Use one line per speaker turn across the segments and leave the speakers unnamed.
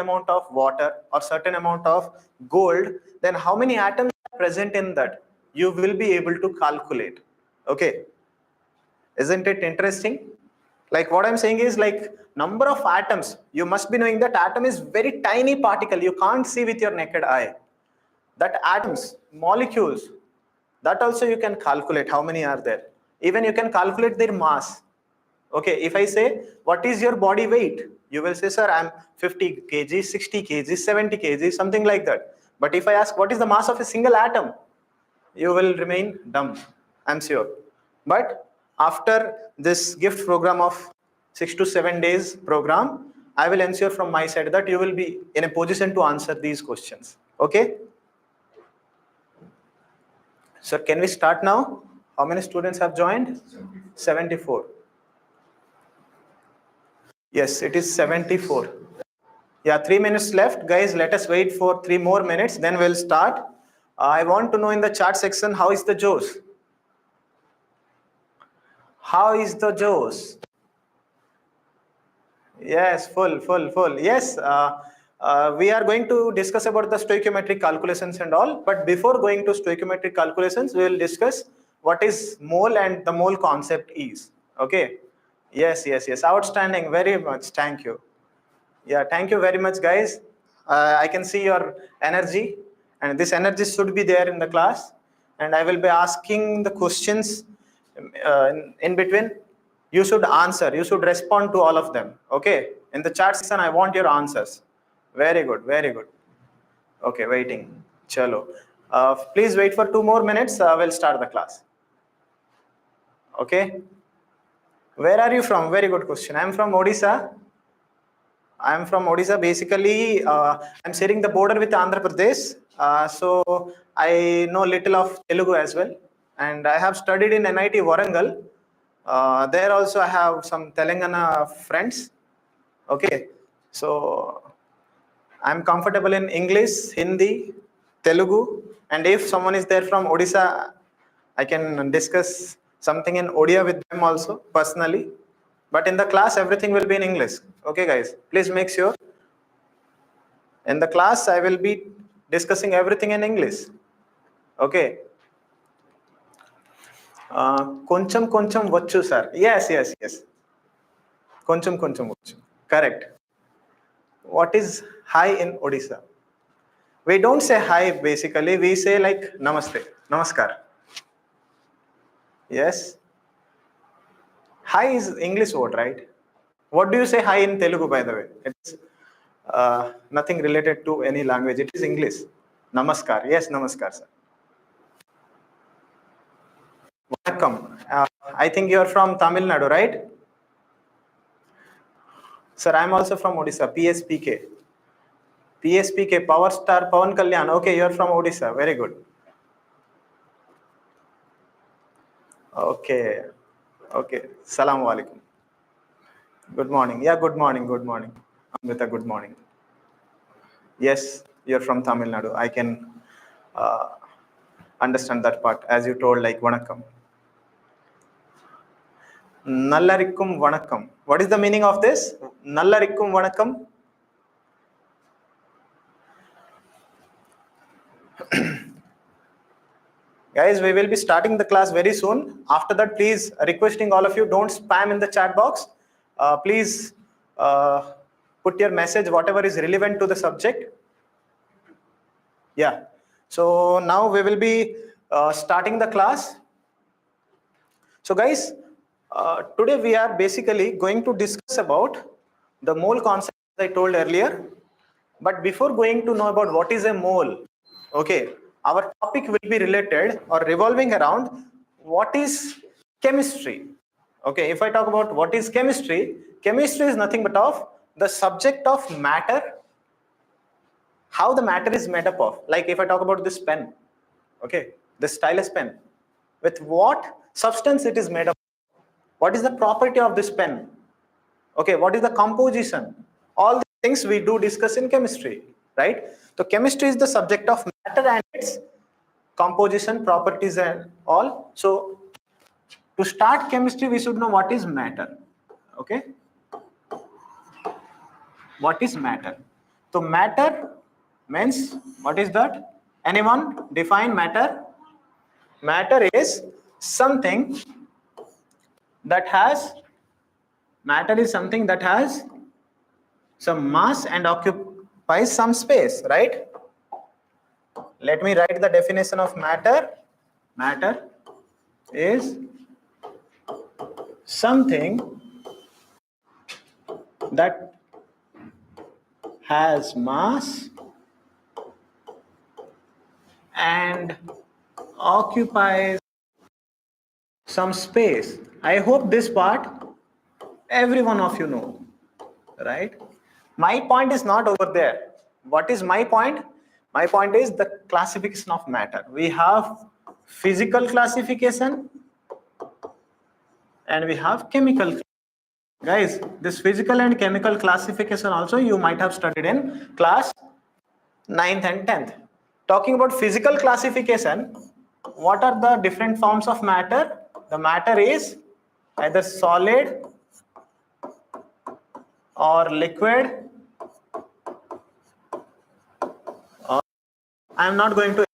amount of water or certain amount of gold, then how many atoms are present in that? You will be able to calculate. Okay. Isn't it interesting? Like what I'm saying is like number of atoms. You must be knowing that atom is very tiny particle. You can't see with your naked eye. That atoms, molecules, that also you can calculate how many are there. Even you can calculate their mass. Okay, if I say, what is your body weight? You will say, sir, I'm 50 kg, 60 kg, 70 kg, something like that. But if I ask, what is the mass of a single atom? You will remain dumb, I'm sure. But after this gift program of 6 to 7 days program, I will ensure from my side that you will be in a position to answer these questions. Okay? Sir, can we start now? How many students have joined? 74. Yes, it is 74. Yeah, 3 minutes left. Guys, let us wait for 3 more minutes, then we'll start. I want to know in the chat section, how is the Joes? How is the Joes? Yes, full. Yes, we are going to discuss about the stoichiometric calculations and all. But before going to stoichiometric calculations, we will discuss what is mole and the mole concept is. Okay. Yes. Outstanding. Very much. Thank you. Yeah, thank you very much, guys. I can see your energy, and this energy should be there in the class. And I will be asking the questions in between. You should answer. You should respond to all of them. Okay. In the chat section, I want your answers. Very good. Okay, waiting. Chalo. Please wait for 2 more minutes. We'll start the class. Okay. Where are you from? Very good question. I'm from Odisha. Basically, I'm sharing the border with Andhra Pradesh. So I know little of Telugu as well. And I have studied in NIT Warangal. There also I have some Telangana friends. Okay. So I'm comfortable in English, Hindi, Telugu. And if someone is there from Odisha, I can discuss something in Odia with them also personally. But in the class, everything will be in English. Okay, guys, please make sure. In the class, I will be discussing everything in English. Okay. Koncham vachu, sir. Yes. Koncham vachu. Correct. What is hi in Odisha? We don't say hi, basically. We say like namaste, namaskar. Yes. Hi is English word, right? What do you say hi in Telugu, by the way? It's nothing related to any language. It is English. Namaskar. Yes, namaskar, sir. Welcome. I think you are from Tamil Nadu, right? Sir, I am also from Odisha, PSPK. PSPK, Power Star Pawan Kalyan. Okay, you are from Odisha. Very good. Okay. Salaam alaikum. Good morning. Yeah, good morning. Amrita, good morning. Yes, you're from Tamil Nadu. I can understand that part. As you told, like, vanakkam. Nallarikkum vanakkam. What is the meaning of this? Nallarikkum vanakkam? Guys, we will be starting the class very soon. After that, please, requesting all of you, don't spam in the chat box. Please put your message, whatever is relevant to the subject. Yeah. So now we will be starting the class. So guys, today we are basically going to discuss about the mole concept I told earlier. But before going to know about what is a mole, okay, our topic will be related or revolving around what is chemistry. Okay, if I talk about what is chemistry, chemistry is nothing but of the subject of matter, how the matter is made up of. Like if I talk about this pen, okay, this stylus pen, with what substance it is made up, what is the property of this pen, okay, what is the composition, all the things we do discuss in chemistry, right? So chemistry is the subject of matter and its composition, properties and all. So to start chemistry, we should know what is matter. Okay, what is matter? So matter means, what is that? Anyone define matter? Matter is something that has some mass and occupies some space, right? Let me write the definition of matter. Matter is something that has mass and occupies some space. I hope this part every one of you know, right? My point is not over there. What is my point? My point is the classification of matter. We have physical classification and we have chemical. Guys, this physical and chemical classification also you might have studied in class 9th and 10th. Talking about physical classification, what are the different forms of matter? The matter is either solid or liquid, or I'm not going to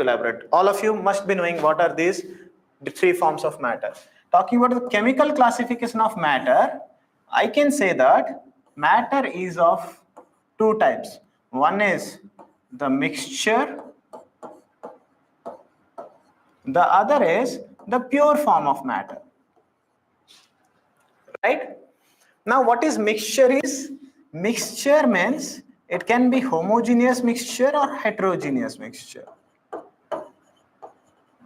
elaborate. All of you must be knowing what are these three forms of matter. Talking about the chemical classification of matter, I can say that matter is of two types. One is the mixture, the other is the pure form of matter. Right? Now what is mixture is? Mixture means it can be homogeneous mixture or heterogeneous mixture.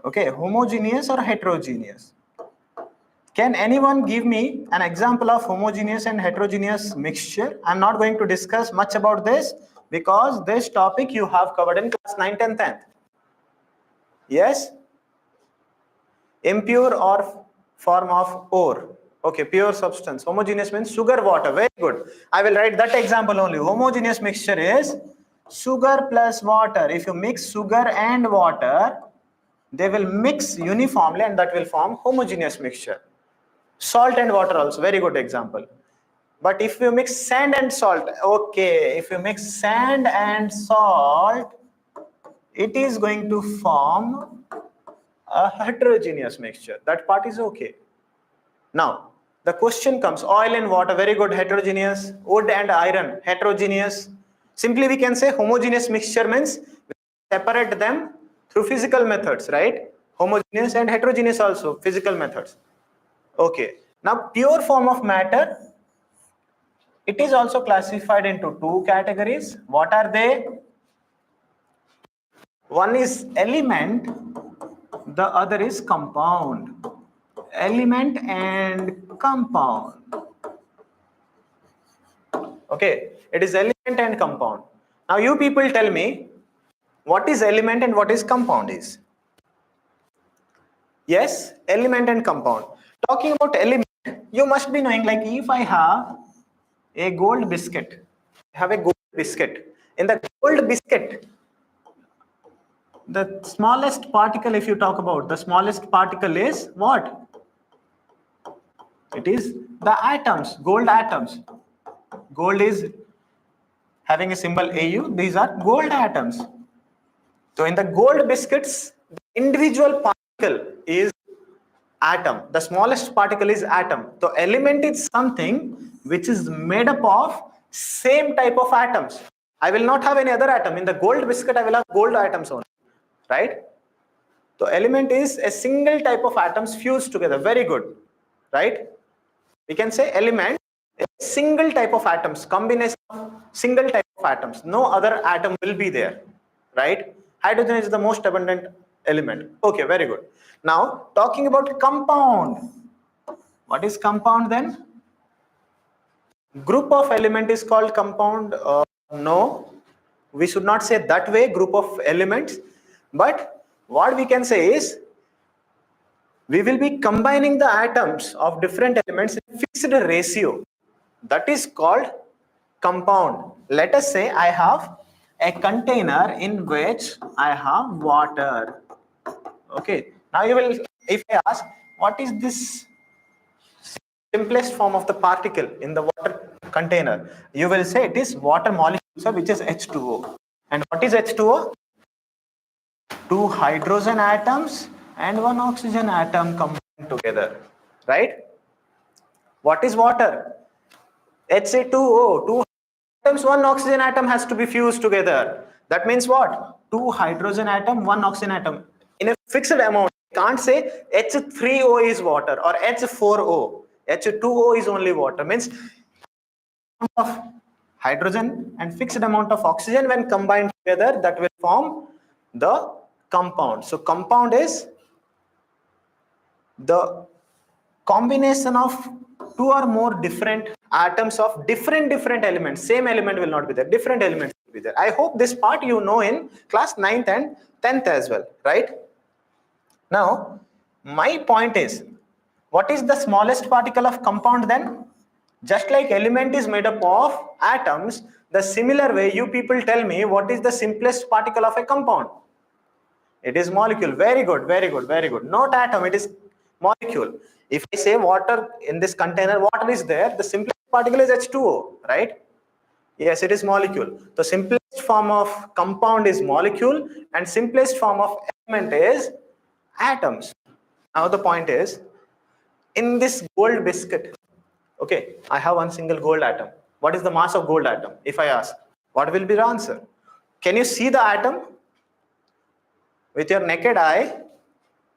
Okay, homogeneous or heterogeneous. Can anyone give me an example of homogeneous and heterogeneous mixture? I'm not going to discuss much about this because this topic you have covered in class 9th and 10th. Yes? Impure or form of ore. Okay, pure substance. Homogeneous means sugar, water. Very good. I will write that example only. Homogeneous mixture is sugar plus water. If you mix sugar and water, they will mix uniformly and that will form homogeneous mixture. Salt and water also, very good example. But if you mix sand and salt, okay, if you mix sand and salt, it is going to form a heterogeneous mixture. That part is okay. Now, the question comes, oil and water, very good, heterogeneous. Wood and iron, heterogeneous. Simply we can say homogeneous mixture means we separate them through physical methods, right? Homogeneous and heterogeneous also, physical methods. Okay. Now, pure form of matter, it is also classified into two categories. What are they? One is element, the other is compound. Element and compound. Okay, it is element and compound. Now you people tell me what is element and what is compound is. Yes, element and compound. Talking about element, you must be knowing, like if I have a gold biscuit, in the gold biscuit, the smallest particle, if you talk about, the smallest particle is what? It is the atoms, gold atoms. Gold is having a symbol AU. These are gold atoms. So in the gold biscuits, the individual particle is atom. The smallest particle is atom. So element is something which is made up of same type of atoms. I will not have any other atom. In the gold biscuit, I will have gold atoms only. Right? So element is a single type of atoms fused together. Very good. Right? We can say element is a single type of atoms, combination of single type of atoms. No other atom will be there. Right? Hydrogen is the most abundant element. Okay, very good. Now, talking about compound. What is compound then? Group of element is called compound. No, we should not say that way, group of elements. But what we can say is, we will be combining the atoms of different elements in fixed ratio. That is called compound. Let us say I have a container in which I have water. Okay. Now you will, if I ask, what is this simplest form of the particle in the water? container, you will say it is water molecule, which is H2O. And what is H2O? 2 hydrogen atoms and 1 oxygen atom combined together, right? What is water? HA2O, 2 atoms, 1 oxygen atom has to be fused together. That means what? 2 hydrogen atom, 1 oxygen atom. In a fixed amount, you can't say H3O is water or H4O. H2O is only water. Means of hydrogen and fixed amount of oxygen when combined together, that will form the compound. So compound is the combination of 2 or more different atoms of different elements. Same element will not be there, different elements will be there. I hope this part you know in class 9th and 10th as well, right? Now my point is, what is the smallest particle of compound then? Just like element is made up of atoms, the similar way you people tell me what is the simplest particle of a compound. It is molecule. Very good, very good, very good. Not atom, it is molecule. If I say water in this container, water is there, the simplest particle is H2O, right? Yes, it is molecule. The simplest form of compound is molecule and simplest form of element is atoms. Now the point is, in this gold biscuit, okay, I have one single gold atom. What is the mass of gold atom? If I ask, what will be the answer? Can you see the atom? With your naked eye,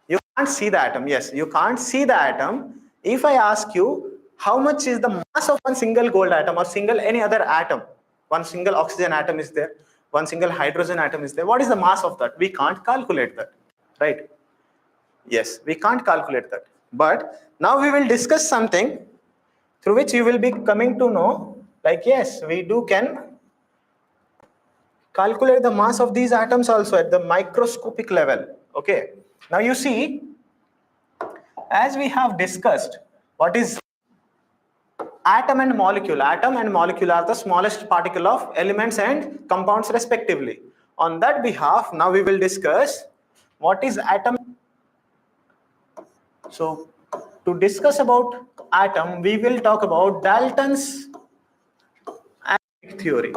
you can't see the atom. Yes, you can't see the atom. If I ask you, how much is the mass of one single gold atom or single any other atom? One single oxygen atom is there, one single hydrogen atom is there. What is the mass of that? We can't calculate that, right? Yes, we can't calculate that. But now we will discuss something through which you will be coming to know, like, yes, we can calculate the mass of these atoms also at the microscopic level. Okay, now you see, as we have discussed, what is atom and molecule? Atom and molecule are the smallest particle of elements and compounds respectively. On that behalf, now we will discuss what is atom. So to discuss about atom, we will talk about Dalton's atomic theory.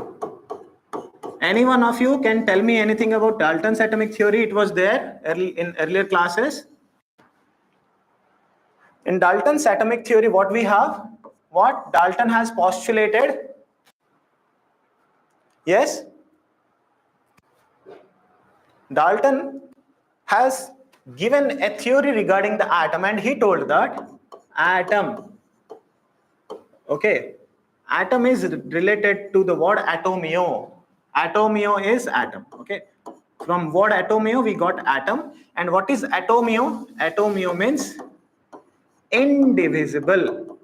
Any one of you can tell me anything about Dalton's atomic theory? It was there in earlier classes. In Dalton's atomic theory, what we have? What Dalton has postulated? Yes? Dalton has given a theory regarding the atom, and he told that atom, okay, atom is related to the word atomio. Atomio is atom, okay. From word atomio we got atom. And what is atomio? Atomio means indivisible.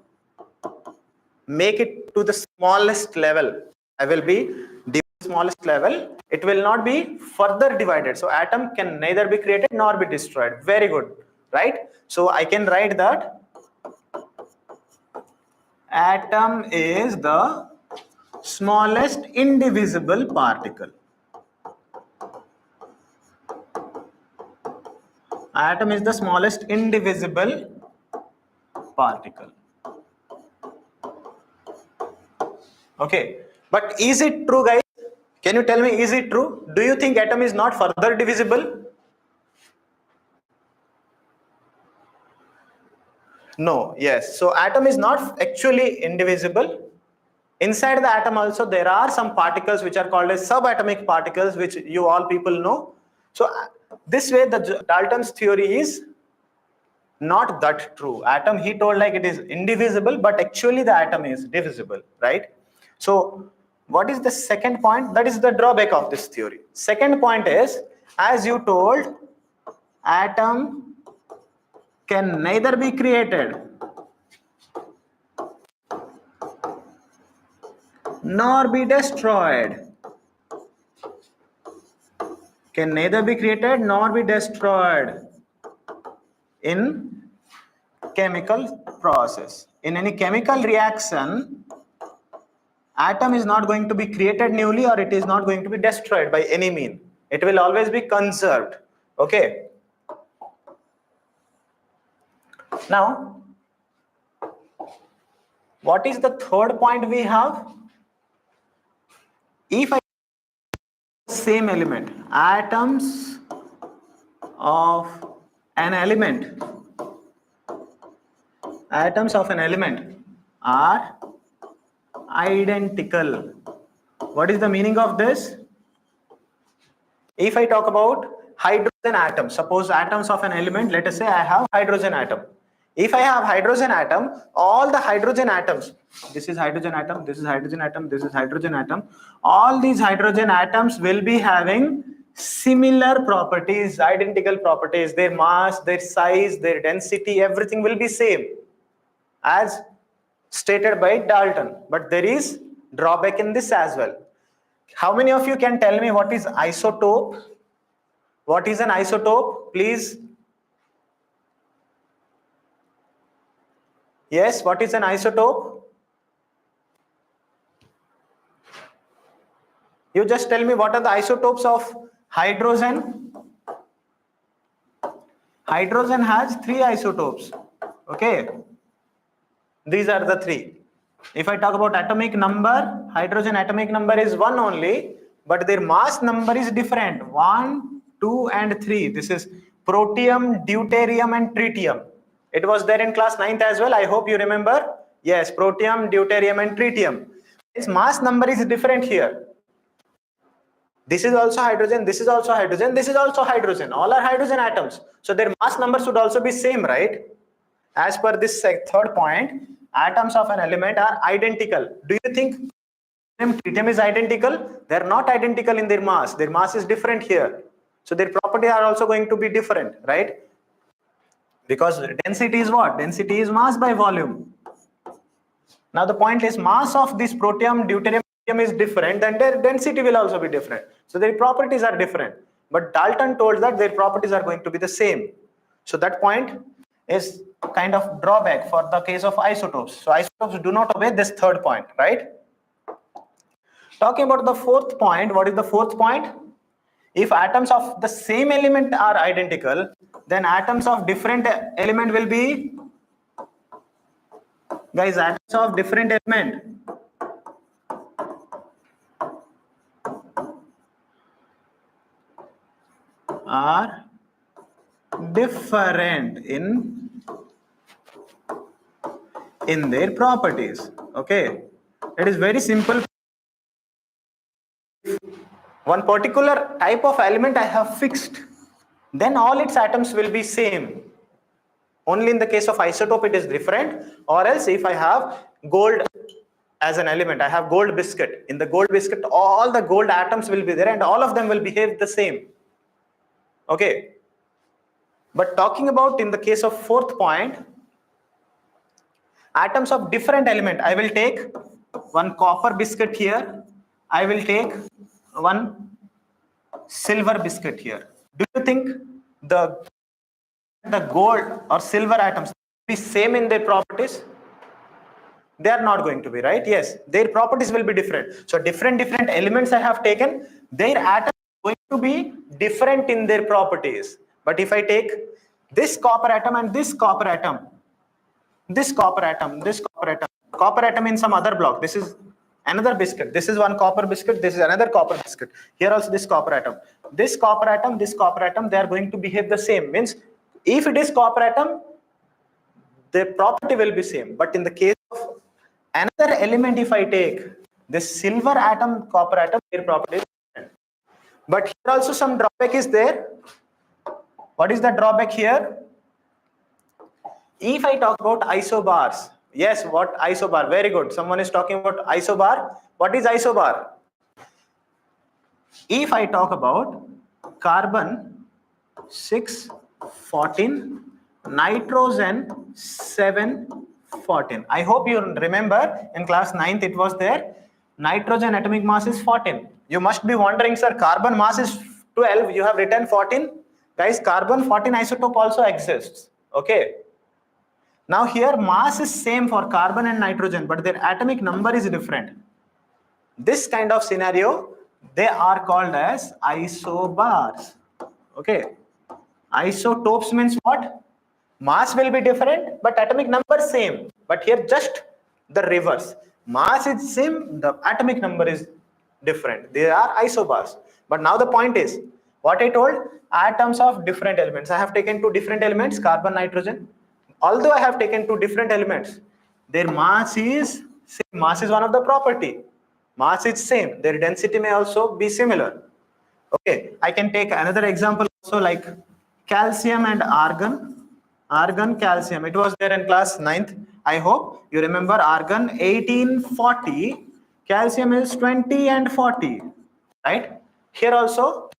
Make it to the smallest level. I will be the smallest level. It will not be further divided. So atom can neither be created nor be destroyed. Very good, right? So I can write that atom is the smallest indivisible particle. Atom is the smallest indivisible particle. Okay, but is it true, guys? Can you tell me, is it true? Do you think atom is not further divisible? No, yes. So atom is not actually indivisible. Inside the atom also there are some particles which are called as subatomic particles, which you all people know. So this way the Dalton's theory is not that true. Atom, he told like it is indivisible, but actually the atom is divisible, right? So what is the second point? That is the drawback of this theory. Second point is, as you told, atom can neither be created nor be destroyed. Can neither be created nor be destroyed in chemical process. In any chemical reaction, atom is not going to be created newly, or it is not going to be destroyed by any mean. It will always be conserved. Okay. Now, What is the third point we have? If I same element, atoms of an element are identical. What is the meaning of this? If I talk about hydrogen atom, suppose atoms of an element, let us say I have hydrogen atom. If I have hydrogen atom, all the hydrogen atoms, this is hydrogen atom, this is hydrogen atom, this is hydrogen atom, all these hydrogen atoms will be having similar properties, identical properties, their mass, their size, their density, everything will be same as stated by Dalton. But there is drawback in this as well. How many of you can tell me what is isotope? What is an isotope? Please. Yes, what is an isotope? You just tell me what are the isotopes of hydrogen. Hydrogen has 3 isotopes. Okay. These are the 3. If I talk about atomic number, hydrogen atomic number is 1 only, but their mass number is different. 1, 2 and 3. This is protium, deuterium and tritium. It was there in class 9th as well. I hope you remember. Yes, protium, deuterium and tritium. Its mass number is different here. This is also hydrogen, this is also hydrogen, this is also hydrogen. All are hydrogen atoms. So their mass number should also be same, right? As per this third point, atoms of an element are identical. Do you think tritium is identical? They are not identical in their mass. Their mass is different here. So their properties are also going to be different, right? Because density is what? Density is mass by volume. Now the point is mass of this protium, deuterium is different, then their density will also be different. So their properties are different. But Dalton told that their properties are going to be the same. So that point is kind of drawback for the case of isotopes. So isotopes do not obey this third point, right? Talking about the fourth point, what is the fourth point? If atoms of the same element are identical, then atoms of different element will be, guys, atoms of different element are different in their properties. Okay, it is very simple. One particular type of element I have fixed, then all its atoms will be same. Only in the case of isotope it is different, or else if I have gold as an element, I have gold biscuit. In the gold biscuit, all the gold atoms will be there and all of them will behave the same. Okay. But talking about in the case of fourth point, atoms of different element, I will take one copper biscuit here. I will take one silver biscuit here. Do you think the gold or silver atoms be same in their properties? They are not going to be, right? Yes, their properties will be different. So different elements I have taken, their atoms are going to be different in their properties. But if I take this copper atom and this copper atom, this copper atom, this copper atom in some other block, this is another biscuit, this is one copper biscuit, this is another copper biscuit, here also this copper atom, this copper atom, this copper atom, they are going to behave the same. Means if it is copper atom, the property will be same. But in the case of another element, if I take this silver atom, copper atom, their property is different. But here also some drawback is there. What is the drawback here? If I talk about isobars, yes, what isobar? Very good. Someone is talking about isobar. What is isobar? If I talk about carbon 614, nitrogen 714. I hope you remember in class 9th it was there. Nitrogen atomic mass is 14. You must be wondering, sir, carbon mass is 12. You have written 14. Guys, carbon 14 isotope also exists. Okay. Now here mass is same for carbon and nitrogen, but their atomic number is different. This kind of scenario, they are called as isobars. Okay. Isotopes means what? Mass will be different, but atomic number same. But here just the reverse. Mass is same, the atomic number is different. They are isobars. But now the point is, what I told, atoms of different elements. I have taken two different elements, carbon, nitrogen. Although I have taken two different elements, their mass is same. Mass is one of the property. Mass is same. Their density may also be similar. Okay, I can take another example also, like calcium and argon. Argon, calcium. It was there in class 9th. I hope you remember argon 1840. Calcium is 20 and 40. Right? Here also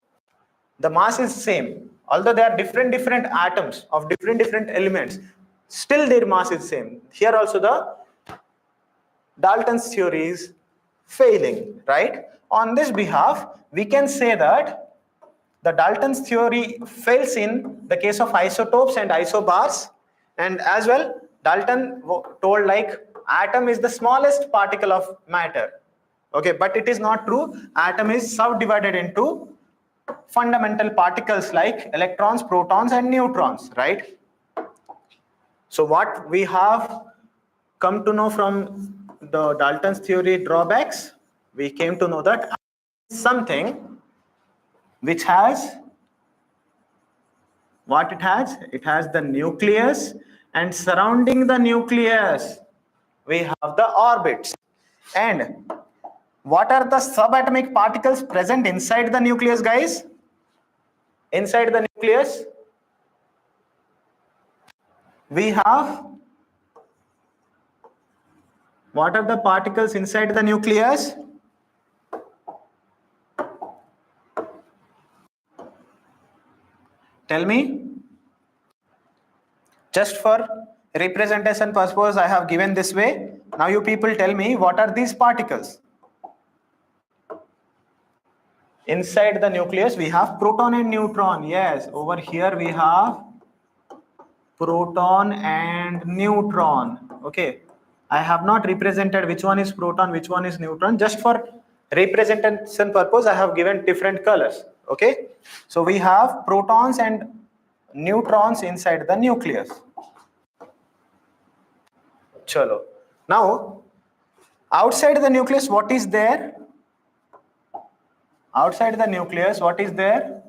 the mass is same. Although there are different atoms of different elements, still their mass is same. Here also the Dalton's theory is failing, right? On this behalf, we can say that the Dalton's theory fails in the case of isotopes and isobars, and as well, Dalton told like atom is the smallest particle of matter. Okay, but it is not true. Atom is subdivided into fundamental particles like electrons, protons, and neutrons, right? So what we have come to know from the Dalton's theory drawbacks, we came to know that something which has what it has the nucleus, and surrounding the nucleus we have the orbits. And what are the subatomic particles present inside the nucleus, guys? Inside the nucleus we have, what are the particles inside the nucleus? Tell me. Just for representation purpose, I have given this way. Now you people tell me, what are these particles? Inside the nucleus we have proton and neutron. Yes, over here we have proton and neutron. Okay, I have not represented which one is proton, which one is neutron. Just for representation purpose, I have given different colors. Okay, so we have protons and neutrons inside the nucleus. Chalo. Now, outside the nucleus, what is there? Outside the nucleus, what is there?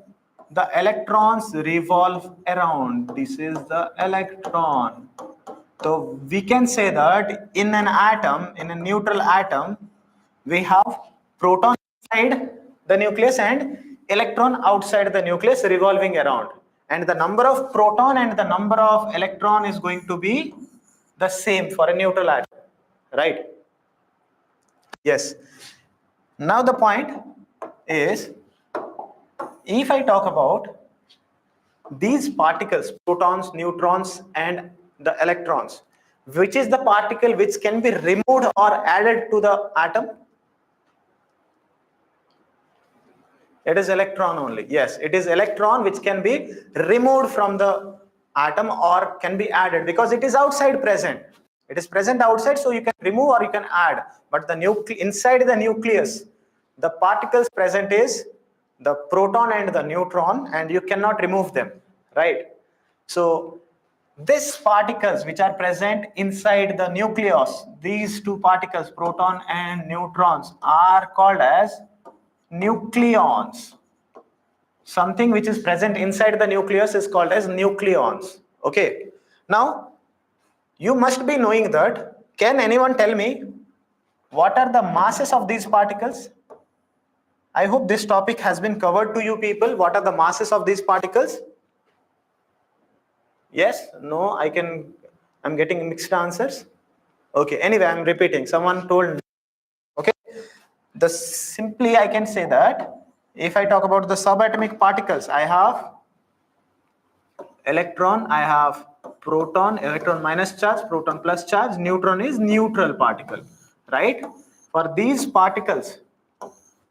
The electrons revolve around. This is the electron. So we can say that in an atom, in a neutral atom, we have proton inside the nucleus and electron outside the nucleus revolving around. And the number of proton and the number of electron is going to be the same for a neutral atom, right? Yes. Now the point is, if I talk about these particles, protons, neutrons, and the electrons, which is the particle which can be removed or added to the atom? It is electron only. Yes, it is electron which can be removed from the atom or can be added, because it is outside present. It is present outside, so you can remove or you can add. But the inside the nucleus, the particles present is the proton and the neutron, and you cannot remove them, right? So these particles which are present inside the nucleus, these two particles, proton and neutrons, are called as nucleons. Something which is present inside the nucleus is called as nucleons. Okay. Now, you must be knowing that. Can anyone tell me what are the masses of these particles? I hope this topic has been covered to you people. What are the masses of these particles? Yes? No? I'm getting mixed answers. Okay. Anyway, I'm repeating. Someone told. Okay. Simply I can say that if I talk about the subatomic particles, I have electron, I have proton, electron minus charge, proton plus charge, neutron is neutral particle, right? For these particles,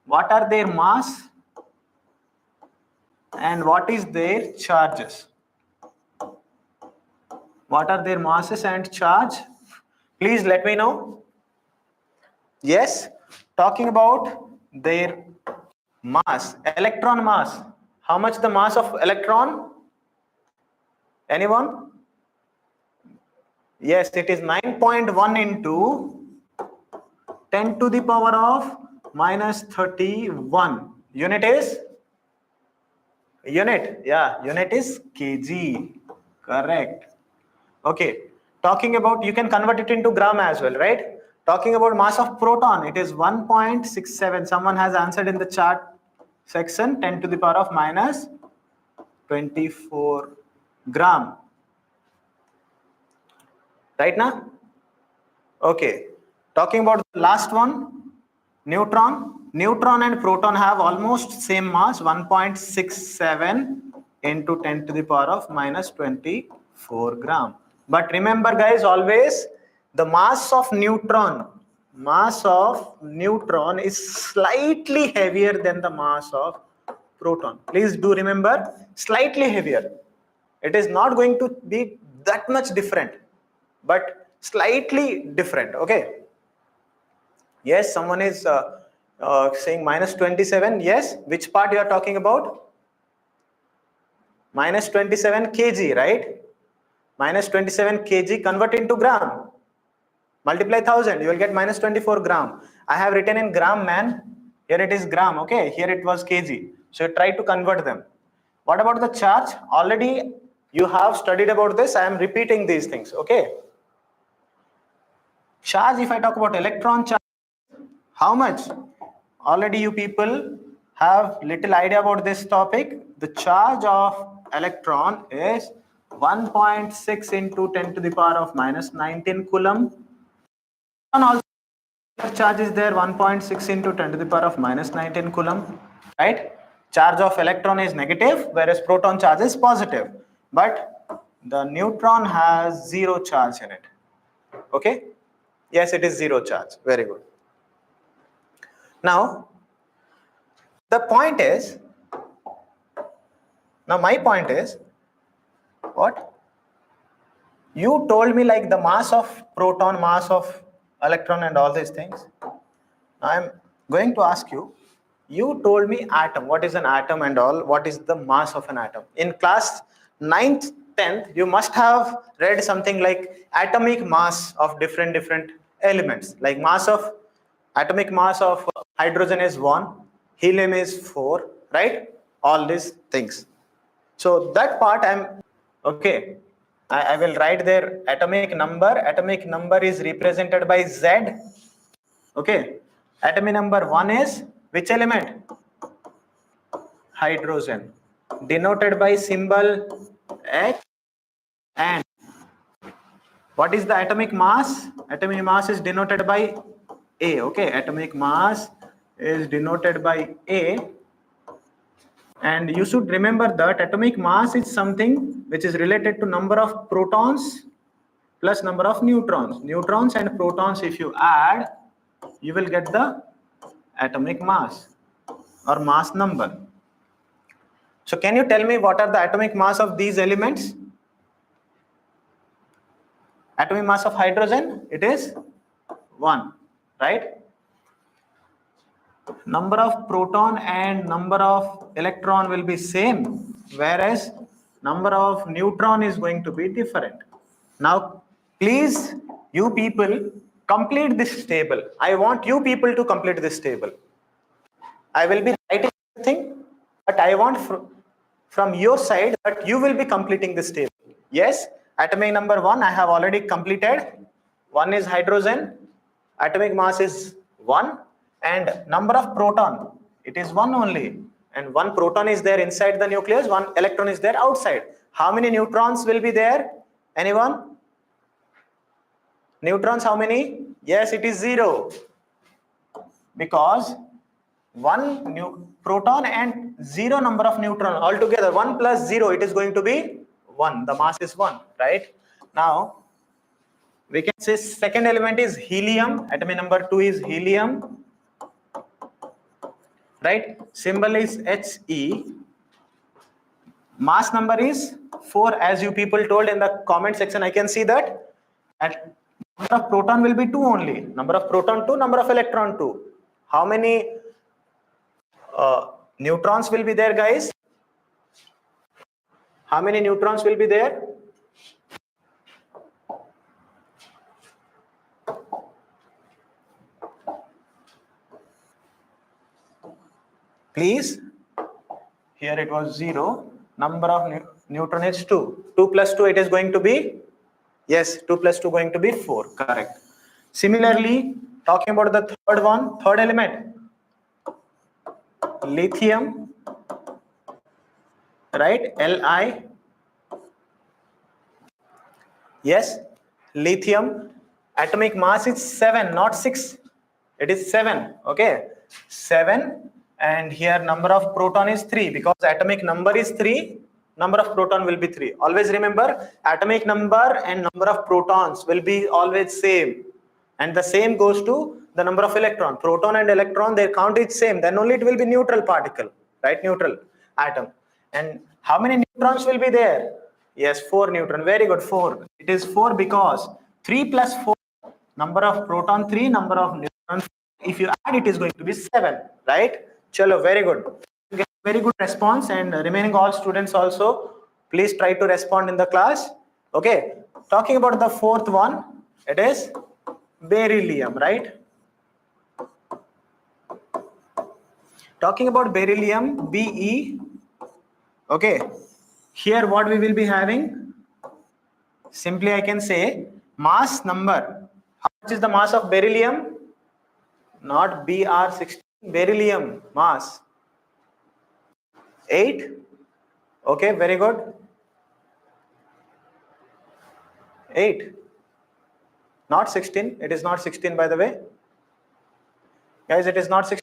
what are their mass and what is their charges? What are their masses and charge? Please let me know. Yes, talking about their mass, electron mass. How much the mass of electron? Anyone? Yes, it is 9.1 into 10 to the power of minus 31. Unit is? Unit, yeah, unit is kg. Correct. Okay. Talking about, you can convert it into gram as well, right? Talking about mass of proton, it is 1.67. Someone has answered in the chart section, 10 to the power of minus 24 gram. Right now? Okay. Talking about the last one, neutron. Neutron and proton have almost same mass, 1.67 into 10 to the power of minus 24 gram. But remember guys, always the mass of neutron is slightly heavier than the mass of proton. Please do remember, slightly heavier. It is not going to be that much different, but slightly different. Okay. Yes, someone is saying minus 27. Yes, which part you are talking about? Minus 27 kg, right? Minus 27 kg, convert into gram. Multiply 1000, you will get minus 24 gram. I have written in gram, man. Here it is gram, okay? Here it was kg. So try to convert them. What about the charge? Already you have studied about this. I am repeating these things, okay? Charge, if I talk about electron charge, how much? Already you people have little idea about this topic. The charge of electron is 1.6 into 10 to the power of minus 19 coulomb. And also charge is there, 1.6 into 10 to the power of minus 19 coulomb, right? Charge of electron is negative, whereas proton charge is positive. But the neutron has zero charge in it. Okay? Yes, it is zero charge. Very good. Now, the point is, now my point is, what? You told me like the mass of proton, mass of electron and all these things. I'm going to ask you, you told me atom, what is an atom and all, what is the mass of an atom? In class 9th, 10th, you must have read something like atomic mass of different elements, like atomic mass of hydrogen is 1, helium is 4, right? All these things. So that part okay. I will write there atomic number. Atomic number is represented by Z. Okay. Atomic number 1 is which element? Hydrogen. Denoted by symbol H. And what is the atomic mass? Atomic mass is denoted by A. Okay. Atomic mass is denoted by A. And you should remember that atomic mass is something which is related to number of protons plus number of neutrons. Neutrons and protons, if you add, you will get the atomic mass or mass number. So can you tell me what are the atomic mass of these elements? Atomic mass of hydrogen, it is 1, right? Number of proton and number of electron will be same, whereas number of neutron is going to be different. Now please, you people, complete this table. I want you people to complete this table. I will be writing everything, but I want from your side that you will be completing this table. Yes, atomic number 1 I have already completed. 1 is hydrogen, atomic mass is 1, and number of proton, it is 1 only, and 1 proton is there inside the nucleus, 1 electron is there outside. How many neutrons will be there? Anyone? Neutrons how many? Yes, it is 0, because 1 proton and 0 number of neutron altogether. 1 plus 0, it is going to be 1. The mass is 1, right? Now we can say second element is helium. Atomic number 2 is helium, right? Symbol is He. Mass number is 4, as you people told in the comment section. I can see that. And number of proton will be 2 only. Number of proton 2, number of electron 2. How many neutrons will be there, guys? How many neutrons will be there? Please, here it was 0. Number of neutron is 2. 2 plus 2, it is going to be, yes, 2 plus 2 going to be 4. Correct. Similarly, talking about the third one, third element, lithium, right? Li. Yes, lithium, atomic mass is 7, not 6. It is 7. Okay, 7. And here number of proton is 3, because atomic number is 3, number of proton will be 3. Always remember, atomic number and number of protons will be always same, and the same goes to the number of electron. Proton and electron, their count is same, then only it will be neutral particle, right? Neutral atom. And how many neutrons will be there? Yes, 4 neutron. Very good, 4. It is 4 because 3 plus 4, number of proton 3, number of neutron 4. If you add, it is going to be 7, right? Chalo, very good. You get very good response, and remaining all students also, please try to respond in the class. Okay, talking about the fourth one, it is beryllium, right? Talking about beryllium, Be. Okay, here what we will be having, simply I can say mass number. How much is the mass of beryllium? Not Br16, beryllium mass 8. Okay, very good. 8, not 16. It is not 16, by the way, guys. It is not 16.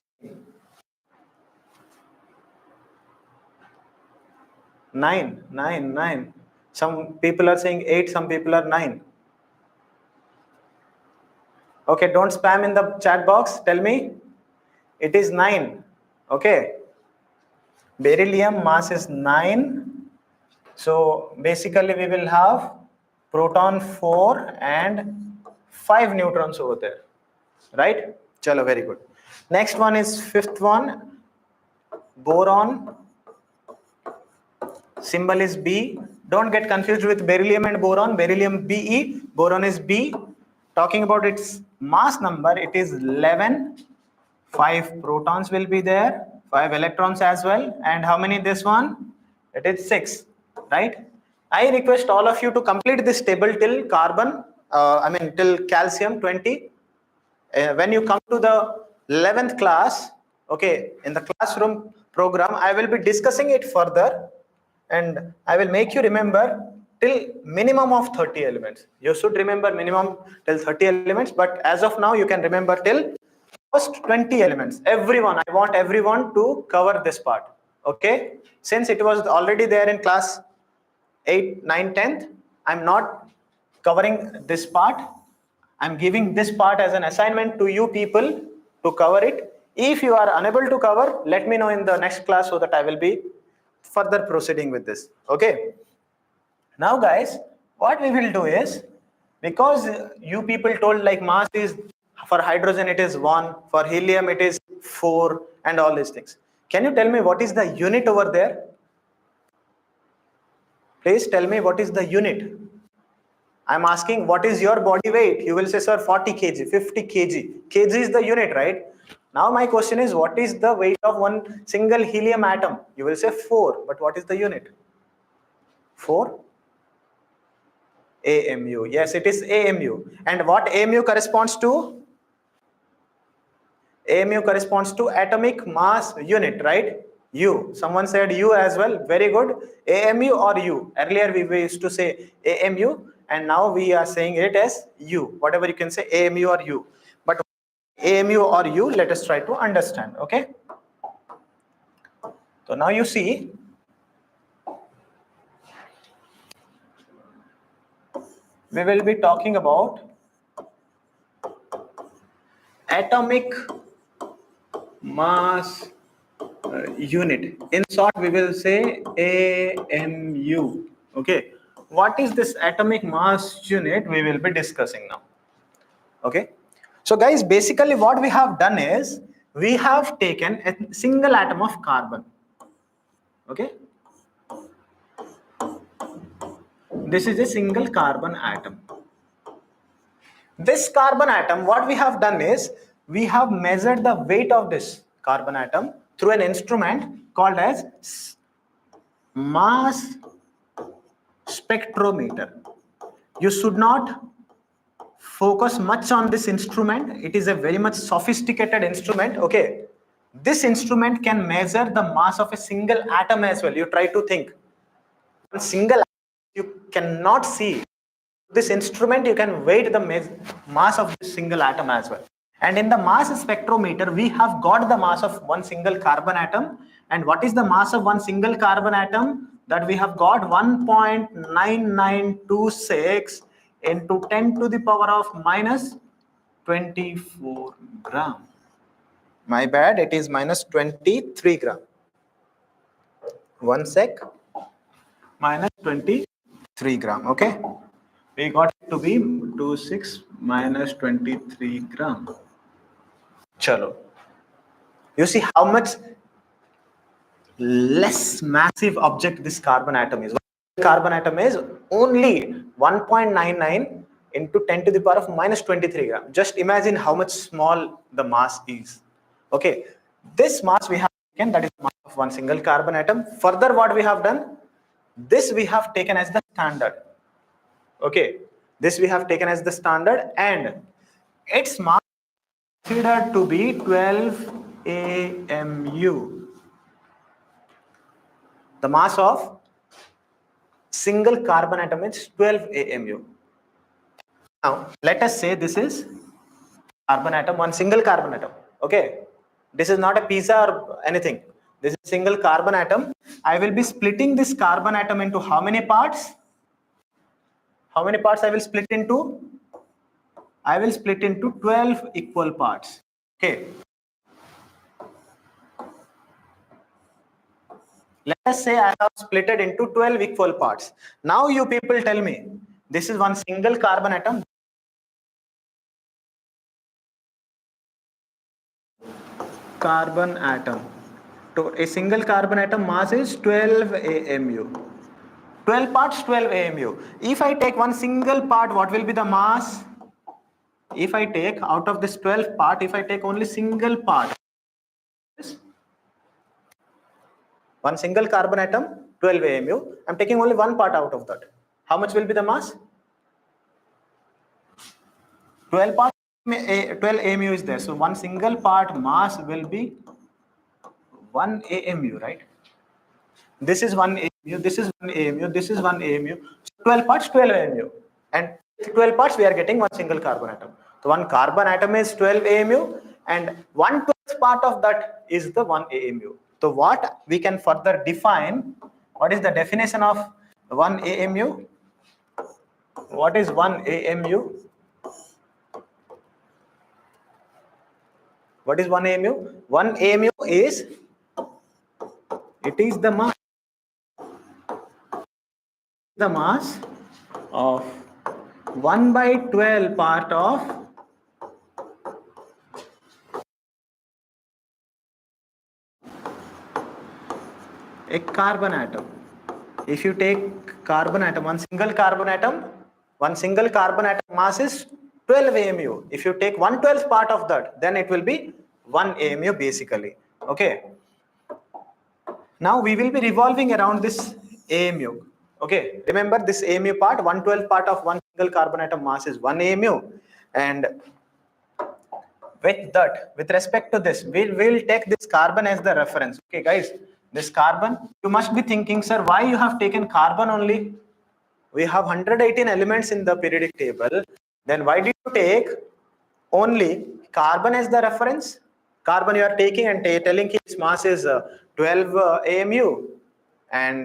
9. Some people are saying 8, some people are 9. Okay, don't spam in the chat box. Tell me. It is 9. Okay, beryllium mass is 9. So basically we will have proton 4 and 5 neutrons over there, right? Chalo, very good. Next one is fifth one, boron. Symbol is B. Don't get confused with beryllium and boron. Beryllium Be, boron is B. Talking about its mass number, it is 11. 5 protons will be there, 5 electrons as well. And how many this one? It is 6, right? I request all of you to complete this table till carbon, till calcium 20. When you come to the 11th class, okay, in the classroom program, I will be discussing it further, and I will make you remember till minimum of 30 elements. You should remember minimum till 30 elements, but as of now, you can remember till first 20 elements. Everyone, I want everyone to cover this part. Okay, since it was already there in class 8, 9, 10th, I'm not covering this part. I'm giving this part as an assignment to you people to cover it. If you are unable to cover, let me know in the next class so that I will be further proceeding with this. Okay, now guys, what we will do is, because you people told like mass is, for hydrogen it is 1, for helium it is 4, and all these things. Can you tell me what is the unit over there? Please tell me what is the unit. I'm asking what is your body weight. You will say, sir, 40 kg, 50 kg. Kg is the unit, right? Now my question is, what is the weight of one single helium atom? You will say 4, but what is the unit? 4? AMU. Yes, it is AMU. And what AMU corresponds to? AMU corresponds to atomic mass unit, right? U. Someone said U as well. Very good. AMU or U. Earlier we used to say AMU, and now we are saying it as U. Whatever you can say, AMU or U. But AMU or U, let us try to understand. Okay. So now you see, we will be talking about atomic mass unit. In short, we will say AMU. Okay, what is this atomic mass unit? We will be discussing now. Okay, so guys, basically what we have done is, we have taken a single atom of carbon. Okay, this is a single carbon atom. This carbon atom, what we have done is, we have measured the weight of this carbon atom through an instrument called as mass spectrometer. You should not focus much on this instrument. It is a very much sophisticated instrument. Okay, this instrument can measure the mass of a single atom as well. You try to think, one single atom you cannot see. This instrument you can weigh the mass of this single atom as well. And in the mass spectrometer, we have got the mass of one single carbon atom. And what is the mass of one single carbon atom? That we have got 1.9926 into 10 to the power of minus 24 gram. My bad, it is minus 23 gram. One sec. Minus 23 gram. Okay. We got it to be 26 minus 23 gram. Chalo. You see how much less massive object this carbon atom is. Carbon atom is only 1.99 into 10 to the power of minus 23 gram. Just imagine how much small the mass is. Okay. This mass we have taken, that is the mass of one single carbon atom. Further, what we have done? This we have taken as the standard. Okay, this we have taken as the standard, and its mass is considered to be 12 AMU. The mass of single carbon atom is 12 AMU. Now, let us say this is carbon atom, one single carbon atom. Okay, this is not a pizza or anything. This is a single carbon atom. I will be splitting this carbon atom into how many parts? How many parts I will split into? I will split into 12 equal parts. Okay. Let us say I have split it into 12 equal parts. Now you people tell me, this is one single carbon atom. Carbon atom. So a single carbon atom mass is 12 AMU. 12 parts, 12 AMU. If I take one single part, what will be the mass? If I take out of this 12 part, if I take only single part, one single carbon atom, 12 AMU, I'm taking only one part out of that. How much will be the mass? 12 parts, 12 AMU is there. So one single part mass will be 1 AMU, right? This is 1 AMU, this is 1 AMU, this is 1 AMU. So 12 parts, 12 AMU. And 12 parts, we are getting one single carbon atom. So one carbon atom is 12 AMU, and 1/12 part of that is the 1 AMU. So what we can further define, what is the definition of 1 AMU? What is 1 AMU? What is 1 AMU? 1 AMU is, it is the mass of 1/12 part of a carbon atom. If you take carbon atom, one single carbon atom mass is 12 AMU. If you take 1/12 part of that, then it will be 1 AMU basically. Okay. Now we will be revolving around this AMU. Okay. Remember this AMU part, 1/12 part of one single carbon atom mass is 1 AMU. And with that, with respect to this, we will take this carbon as the reference. Okay, guys. This carbon, you must be thinking, sir, why you have taken carbon only? We have 118 elements in the periodic table. Then why did you take only carbon as the reference? Carbon you are taking and telling its mass is 12 AMU. And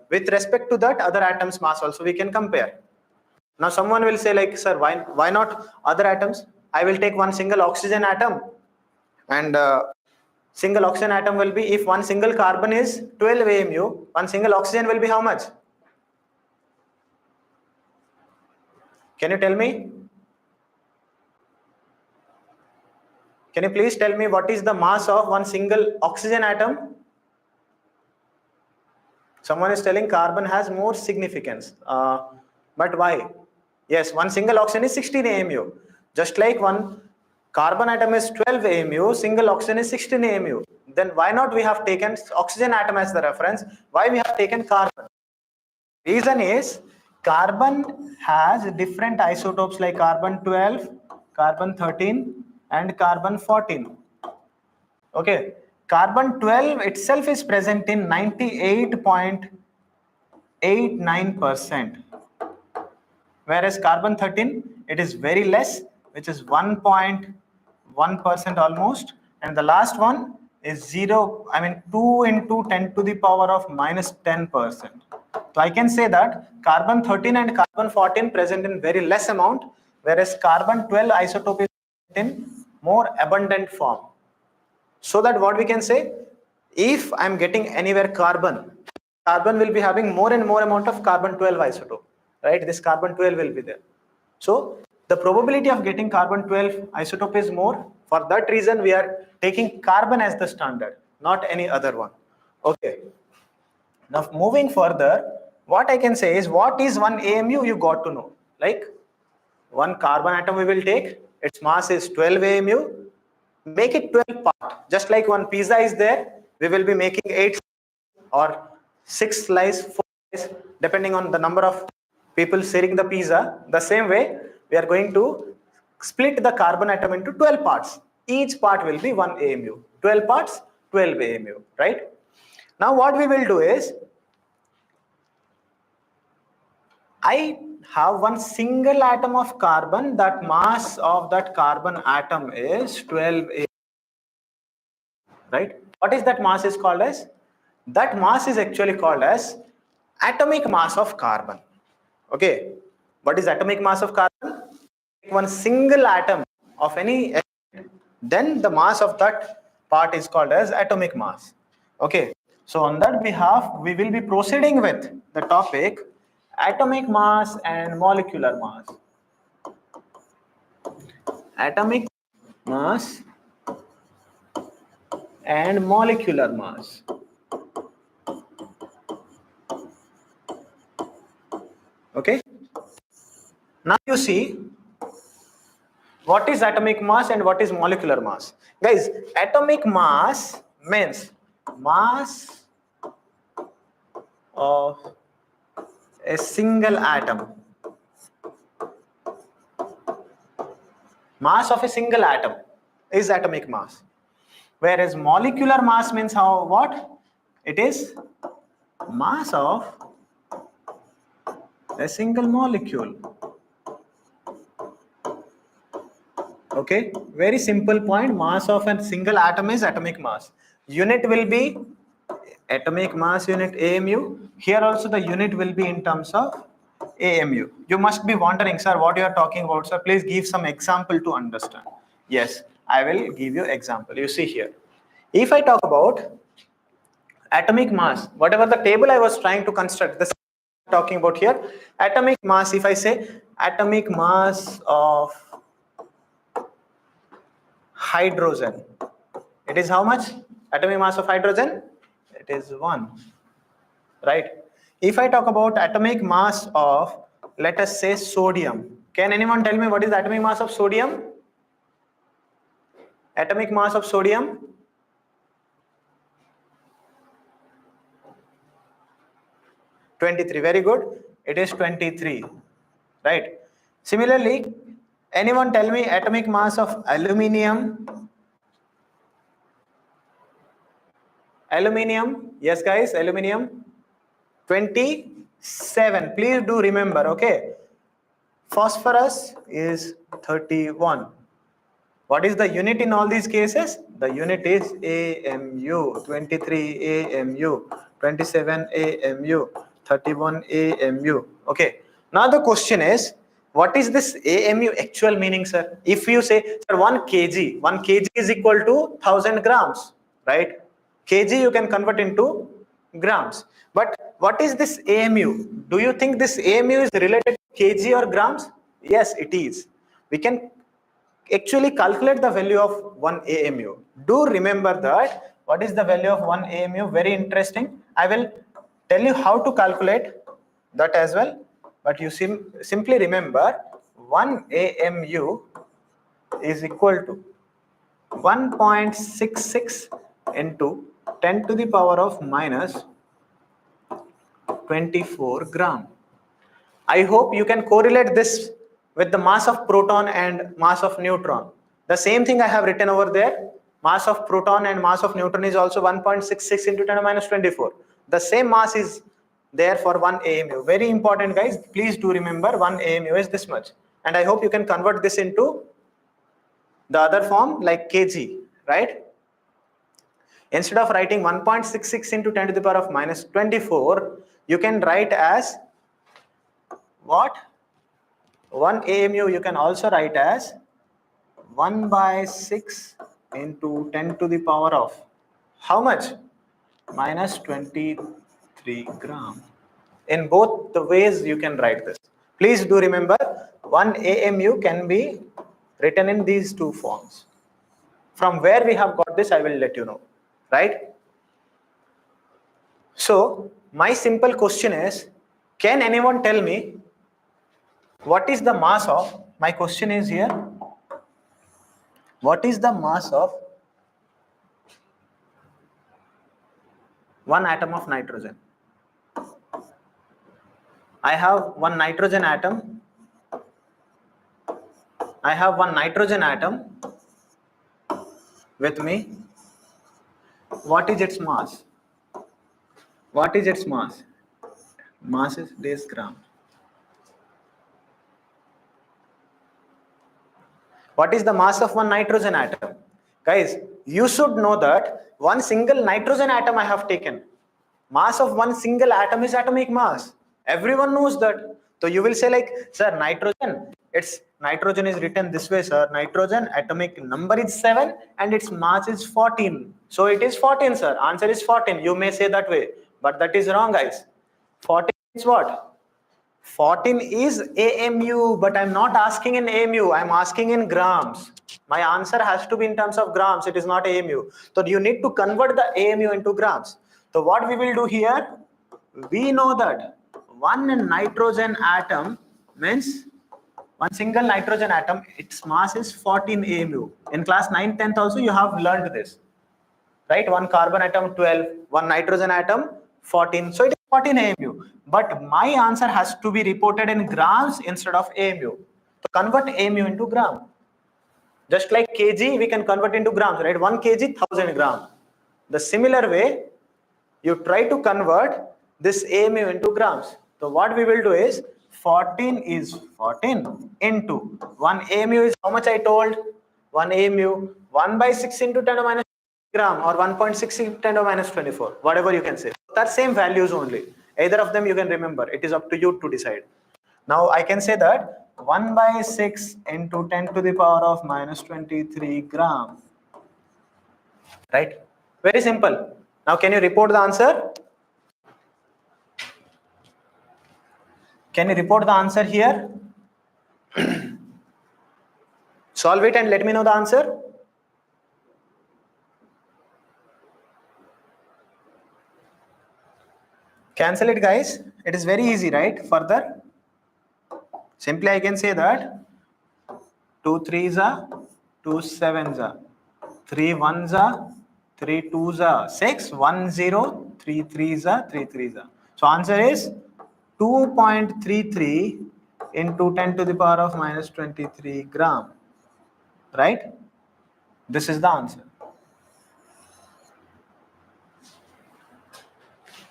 with respect to that, other atoms mass also we can compare. Now someone will say like, sir, why not other atoms? I will take one single oxygen atom, and single oxygen atom will be, if one single carbon is 12 AMU, one single oxygen will be how much? Can you tell me? Can you please tell me what is the mass of one single oxygen atom? Someone is telling carbon has more significance. But why? Yes, one single oxygen is 16 AMU. Just like one carbon atom is 12 AMU, single oxygen is 16 AMU. then why not we have taken oxygen atom as the reference? Why we have taken carbon? Reason is carbon has different isotopes like carbon 12, carbon 13 and carbon 14. Okay, carbon 12 itself is present in 98.89%, whereas carbon 13 it is very less, which is 1.1% almost, and the last one is 2 into 10 to the power of minus 10%. So I can say that carbon 13 and carbon 14 present in very less amount, whereas carbon 12 isotope is in more abundant form. So that what we can say, if I'm getting anywhere carbon will be having more and more amount of carbon 12 isotope, right? This carbon 12 will be there. So the probability of getting carbon 12 isotope is more. For that reason, we are taking carbon as the standard, not any other one. Okay. Now moving further, what I can say is, what is one AMU? You got to know. Like one carbon atom we will take, its mass is 12 AMU. Make it 12 part. Just like one pizza is there, we will be making 8 or 6 slices, 4 slices, depending on the number of people sharing the pizza. The same way, we are going to split the carbon atom into 12 parts. Each part will be 1 AMU. 12 parts, 12 AMU, right? Now what we will do is, I have one single atom of carbon, that mass of that carbon atom is 12 AMU. Right? What is that mass is called as? That mass is actually called as atomic mass of carbon. Okay. What is atomic mass of carbon? One single atom of any element, then the mass of that part is called as atomic mass. Okay. So on that behalf, we will be proceeding with the topic atomic mass and molecular mass. Atomic mass and molecular mass. Okay. Now you see, what is atomic mass and what is molecular mass? Guys, atomic mass means mass of a single atom. Mass of a single atom is atomic mass. Whereas molecular mass means what? It is mass of a single molecule. Okay, very simple point. Mass of a single atom is atomic mass. Unit will be atomic mass unit AMU. Here also the unit will be in terms of AMU. You must be wondering, sir, what you are talking about, sir. Please give some example to understand. Yes, I will give you example. You see here, if I talk about atomic mass, whatever the table I was trying to construct, this talking about here, atomic mass, if I say atomic mass of hydrogen, it is how much? Atomic mass of hydrogen, it is 1, right? If I talk about atomic mass of, let us say, sodium, can anyone tell me what is the atomic mass of sodium? Atomic mass of sodium? (23). Very good. It is 23, right? Similarly, anyone tell me atomic mass of aluminium? Aluminium, yes guys, aluminium, 27. Please do remember, okay? Phosphorus is 31. What is the unit in all these cases? The unit is AMU. 23 AMU, 27 AMU, 31 AMU. Okay. Now the question is, what is this AMU actual meaning, sir? If you say, sir, 1 kg is equal to 1000 grams, right? Kg you can convert into grams. But what is this AMU? Do you think this AMU is related to kg or grams? Yes, it is. We can actually calculate the value of 1 AMU. Do remember that. What is the value of 1 AMU? Very interesting. I will tell you how to calculate that as well. But you simply remember 1 AMU is equal to 1.66 into 10 to the power of minus 24 gram. I hope you can correlate this with the mass of proton and mass of neutron. The same thing I have written over there. Mass of proton and mass of neutron is also 1.66 into 10 to minus 24. The same mass is there for 1 AMU. Very important, guys. Please do remember 1 AMU is this much. And I hope you can convert this into the other form like kg, right? Instead of writing 1.66 into 10 to the power of minus 24, you can write as what? 1 AMU you can also write as 1 by 6 into 10 to the power of how much? Minus 23 gram. In both the ways you can write this. Please do remember 1 AMU can be written in these two forms. From where we have got this, I will let you know, right? So my simple question is, can anyone tell me what is the mass of, my question is here, what is the mass of one atom of nitrogen? I have one nitrogen atom. I have one nitrogen atom with me. What is its mass? What is its mass? Mass is this gram. What is the mass of one nitrogen atom? Guys, you should know that one single nitrogen atom I have taken. Mass of one single atom is atomic mass. Everyone knows that. So you will say like, sir, nitrogen, its nitrogen is written this way, sir. Nitrogen atomic number is 7 and its mass is 14. So it is 14, sir. Answer is 14. You may say that way, but that is wrong, guys. 14 is what? 14 is AMU, but I'm not asking in AMU. I'm asking in grams. My answer has to be in terms of grams. It is not AMU. So you need to convert the AMU into grams. So what we will do here, we know that one nitrogen atom means one single nitrogen atom, its mass is 14 AMU. In class 9th, 10th also you have learned this, right? One carbon atom 12, one nitrogen atom 14. So it is 14 AMU. But my answer has to be reported in grams instead of AMU. So convert AMU into gram. Just like kg, we can convert into grams, right? 1 kg, 1000 gram. The similar way, you try to convert this AMU into grams. So what we will do is 14 is 14 into 1 AMU is how much I told? 1 AMU 1 by 6 into 10 to minus gram or 1.6 into 10 to minus 24, whatever you can say. That same values only. Either of them you can remember. It is up to you to decide. Now I can say that 1 by 6 into 10 to the power of minus 23 gram. Right? Very simple. Now can you report the answer? Can you report the answer here? Solve it and let me know the answer. Cancel it, guys. It is very easy, right? Further, simply I can say that 2 3s are 2 7s are 3 1s are 3 2s are 6 1 0 3 3s are 3 3s are. So answer is 2.33 into 10 to the power of minus 23 gram. Right? This is the answer.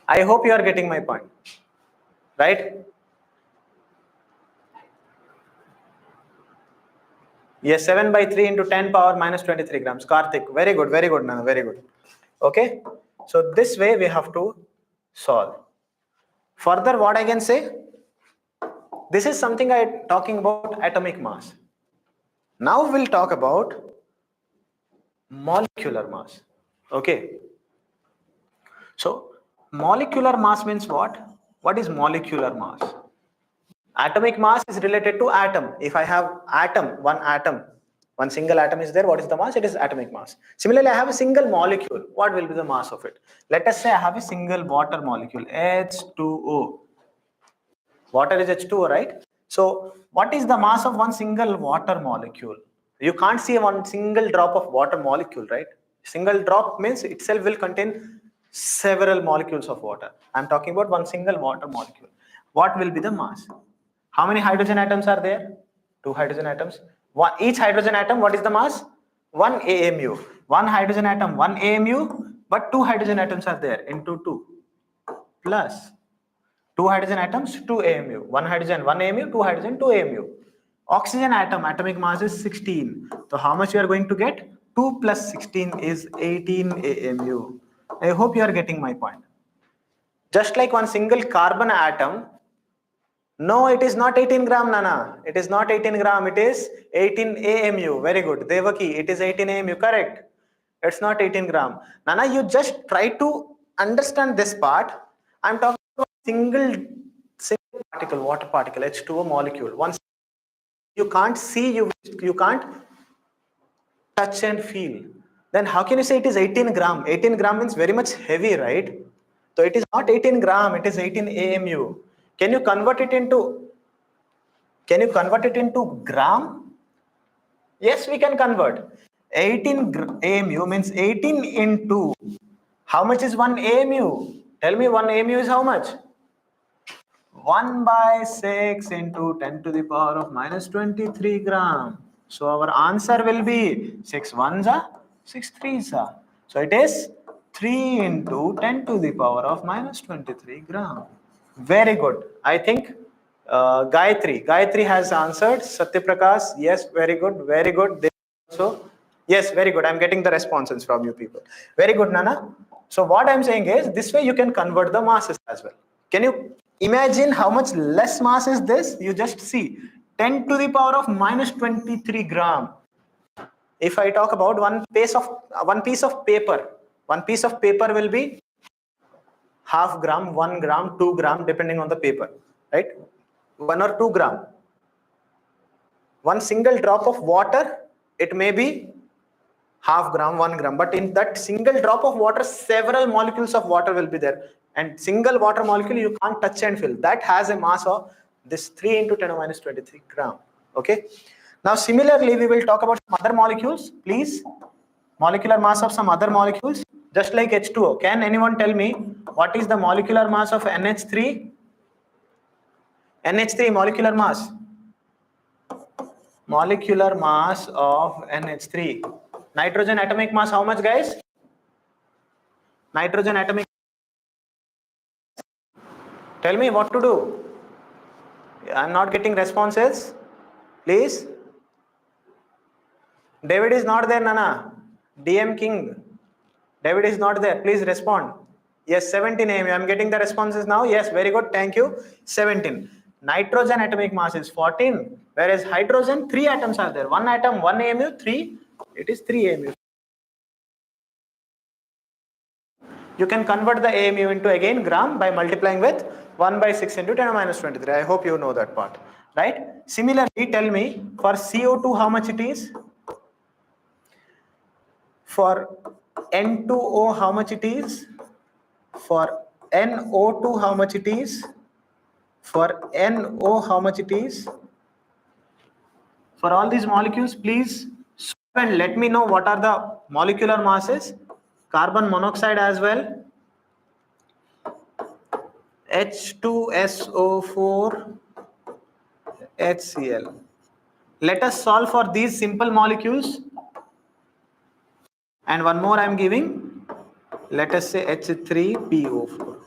I hope you are getting my point. Right? Yes, 7 by 3 into 10 power minus 23 grams. Karthik, very good, Nana, very good. Okay, so this way we have to solve. Further, what I can say, this is something I talking about atomic mass. Now we'll talk about molecular mass. Okay, so molecular mass means what? What is molecular mass? Atomic mass is related to atom. If I have atom, one single atom is there, what is the mass? It is atomic mass. Similarly, I have a single molecule. What will be the mass of it? Let us say I have a single water molecule, H2O. Water is H2O, right? So what is the mass of one single water molecule? You can't see one single drop of water molecule, right? Single drop means itself will contain several molecules of water. I'm talking about one single water molecule. What will be the mass? How many hydrogen atoms are there? 2 hydrogen atoms. Each hydrogen atom, what is the mass? 1 AMU. One hydrogen atom, 1 AMU, but 2 hydrogen atoms are there into 2 plus 2 hydrogen atoms, 2 AMU. 1 hydrogen, 1 AMU, 2 hydrogen, 2 AMU. Oxygen atom, atomic mass is 16. So how much you are going to get? 2 plus 16 is 18 AMU. I hope you are getting my point. Just like one single carbon atom, no, it is not 18 gram, Nana. It is not 18 gram. It is 18 AMU. Very good. Devaki, it is 18 AMU. Correct. It's not 18 gram. Nana, you just try to understand this part. I'm talking about single particle, water particle, H2O molecule. Once you can't see, you can't touch and feel. Then how can you say it is 18 gram? 18 gram means very much heavy, right? So it is not 18 gram. It is 18 AMU. Can you convert it into gram? Yes, we can convert. 18 AMU means 18 into, how much is 1 AMU? Tell me, 1 AMU is how much? 1 by 6 into 10 to the power of minus 23 gram. So our answer will be 6 ones are 6 threes are. So it is 3 into 10 to the power of minus 23 gram. Very good. I think Gayatri has answered. Satyaprakash, yes, very good, very good. So yes, very good. I'm getting the responses from you people. Very good, Nana. So what I'm saying is, this way you can convert the masses as well. Can you imagine how much less mass is this? You just see 10 to the power of minus 23 gram. If I talk about one piece of paper will be half gram, 1 gram, 2 gram, depending on the paper, right? 1 or 2 gram. One single drop of water, it may be half gram, 1 gram, but in that single drop of water, several molecules of water will be there. And single water molecule you can't touch and feel. That has a mass of this 3 into 10 minus 23 gram. Okay. Now similarly, we will talk about some other molecules. Please, molecular mass of some other molecules, just like H2O. Can anyone tell me what is the molecular mass of NH3? NH3 molecular mass. Molecular mass of NH3. Nitrogen atomic mass, how much, guys? Nitrogen atomic. Tell me what to do. I'm not getting responses. Please. David is not there, Nana. DM King. David is not there. Please respond. Yes, 17 AMU. I'm getting the responses now. Yes, very good. Thank you. 17. Nitrogen atomic mass is 14. Whereas hydrogen, 3 atoms are there. 1 atom, 1 AMU, 3. It is 3 AMU. You can convert the AMU into again gram by multiplying with 1 by 6 into 10 minus 23. I hope you know that part, right? Similarly, tell me for CO2 how much it is? For N2O how much it is? For NO2 how much it is? For NO how much it is? For all these molecules, please and let me know what are the molecular masses. Carbon monoxide as well. H2SO4 HCl. Let us solve for these simple molecules. And one more I am giving. Let us say H3PO4.